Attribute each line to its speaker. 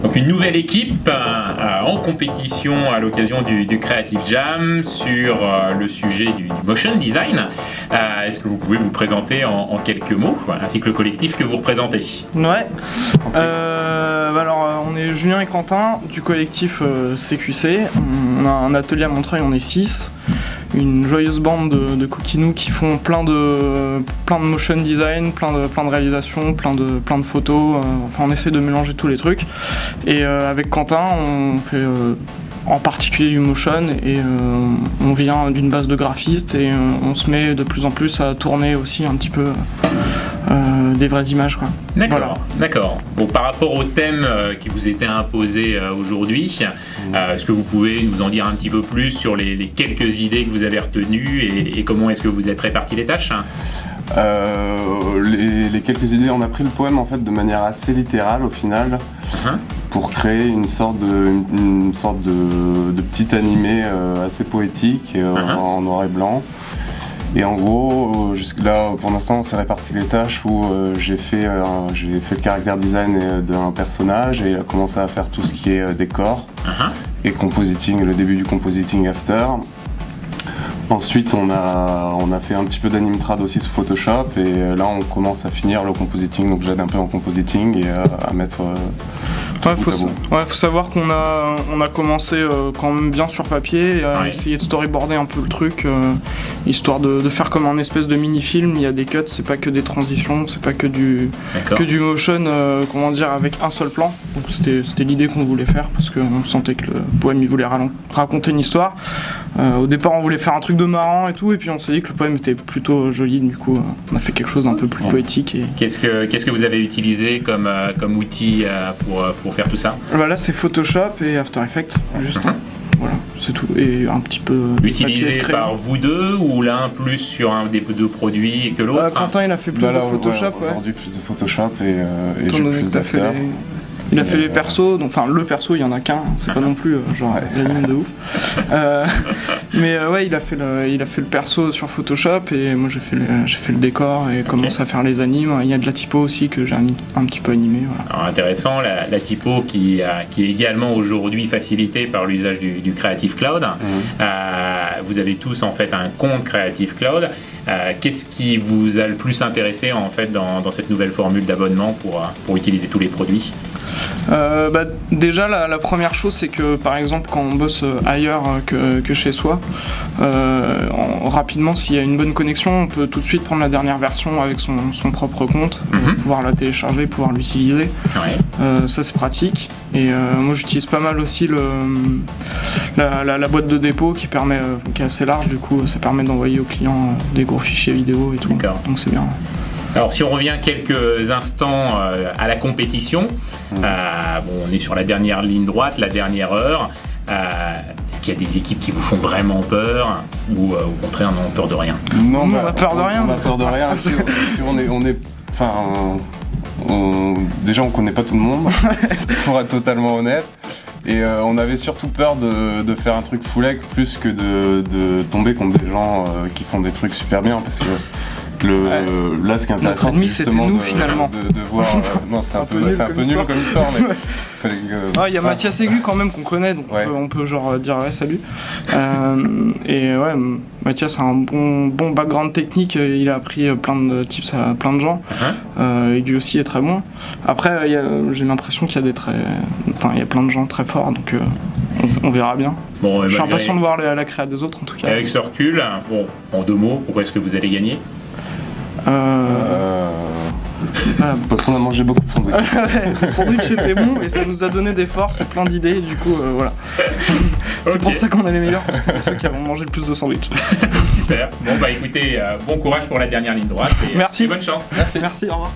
Speaker 1: Donc une nouvelle équipe en compétition à l'occasion du Creative Jam sur le sujet du motion design. Est-ce que vous pouvez vous présenter en quelques mots, ainsi que le collectif que vous représentez?
Speaker 2: Ouais. Alors on est Julien et Quentin du collectif CQC. On a un atelier à Montreuil, on est 6. Une joyeuse bande de coquinous qui font plein de motion design, plein de réalisations, plein de photos. Enfin, on essaie de mélanger tous les trucs. Et avec Quentin, on fait en particulier du motion et on vient d'une base de graphistes et on se met de plus en plus à tourner aussi un petit peu des vraies images, quoi.
Speaker 1: D'accord,
Speaker 2: voilà.
Speaker 1: D'accord. Bon, par rapport au thème qui vous était imposé aujourd'hui, est-ce que vous pouvez nous en dire un petit peu plus sur les quelques idées que vous avez retenues et comment est-ce que vous êtes réparti les tâches?
Speaker 3: Les quelques idées, on a pris le poème en fait de manière assez littérale au final, pour créer une sorte de petit animé assez poétique en noir et blanc. Et en gros, jusque-là, pour l'instant, on s'est réparti les tâches où j'ai fait le caractère design d'un personnage et il a commencé à faire tout ce qui est décor et compositing, le début du compositing after. Ensuite, on a fait un petit peu d'anime-trad aussi sous Photoshop et là, on commence à finir le compositing, donc j'aide un peu en compositing et à mettre...
Speaker 2: faut savoir qu'on a commencé quand même bien sur papier, à essayer de storyboarder un peu le truc, histoire de faire comme un espèce de mini-film. Il y a des cuts, c'est pas que des transitions, c'est pas que du motion, avec un seul plan. Donc c'était l'idée qu'on voulait faire parce qu'on sentait que le poème il voulait raconter une histoire. Au départ, on voulait faire un truc de marrant et tout, et puis on s'est dit que le poème était plutôt joli, du coup on a fait quelque chose d'un peu plus poétique. Et...
Speaker 1: Qu'est-ce que vous avez utilisé comme outil pour faire tout ça?
Speaker 2: Là c'est Photoshop et After Effects, juste. Voilà, c'est tout. Et un petit peu...
Speaker 1: Utilisé par vous deux ou l'un plus sur un des deux produits que l'autre?
Speaker 2: Quentin il a fait plus de Photoshop.
Speaker 3: Aujourd'hui plus de Photoshop et j'ai plus d'After.
Speaker 2: Il a fait les persos, donc le perso il y en a qu'un, c'est pas non plus l'anime de ouf. Mais il a fait le perso sur Photoshop et moi j'ai fait le décor et commencé à faire les animes. Il y a de la typo aussi que j'ai un petit peu animé. Voilà.
Speaker 1: Alors, intéressant, la typo qui est également aujourd'hui facilitée par l'usage du Creative Cloud. Vous avez tous en fait un compte Creative Cloud. Qu'est-ce qui vous a le plus intéressé en fait dans cette nouvelle formule d'abonnement pour utiliser tous les produits?
Speaker 2: Déjà la première chose c'est que par exemple quand on bosse ailleurs que chez soi, rapidement s'il y a une bonne connexion on peut tout de suite prendre la dernière version avec son propre compte, pouvoir la télécharger, pouvoir l'utiliser. Ça c'est pratique et moi j'utilise pas mal aussi la boîte de dépôt qui est assez large, du coup ça permet d'envoyer aux clients des gros fichiers vidéo et tout, donc c'est bien.
Speaker 1: Alors si on revient quelques instants à la compétition, on est sur la dernière ligne droite, la dernière heure. Est-ce qu'il y a des équipes qui vous font vraiment peur ou au contraire n'ont peur de rien?
Speaker 2: Non, on a peur de rien.
Speaker 3: On a peur de rien. Déjà on connaît pas tout le monde, pour être totalement honnête. Et on avait surtout peur de faire un truc full egg plus que de tomber contre des gens qui font des trucs super bien, parce que là ce qui est intéressant c'est justement de voir non c'est un peu nul comme histoire mais
Speaker 2: il y a Mathias Aigu quand même qu'on connaît, donc on peut dire salut. Et Mathias a un bon background technique, il a appris plein de tips à plein de gens. Aigu aussi est très bon. Après j'ai l'impression qu'il y a il y a plein de gens très forts, donc on verra bien. Je suis impatient de voir la créa des autres en tout cas.
Speaker 1: Avec ce recul, en 2 mots, pourquoi est-ce que vous allez gagner?
Speaker 3: Parce qu'on a mangé beaucoup de sandwichs.
Speaker 2: Le sandwich était bon et ça nous a donné des forces et plein d'idées, du coup voilà. C'est pour ça qu'on est les meilleurs, parce qu'on est ceux qui avons mangé le plus de sandwichs.
Speaker 1: Super. Bon écoutez, bon courage pour la dernière ligne droite et
Speaker 2: merci.
Speaker 1: Bonne chance.
Speaker 2: Merci, au revoir.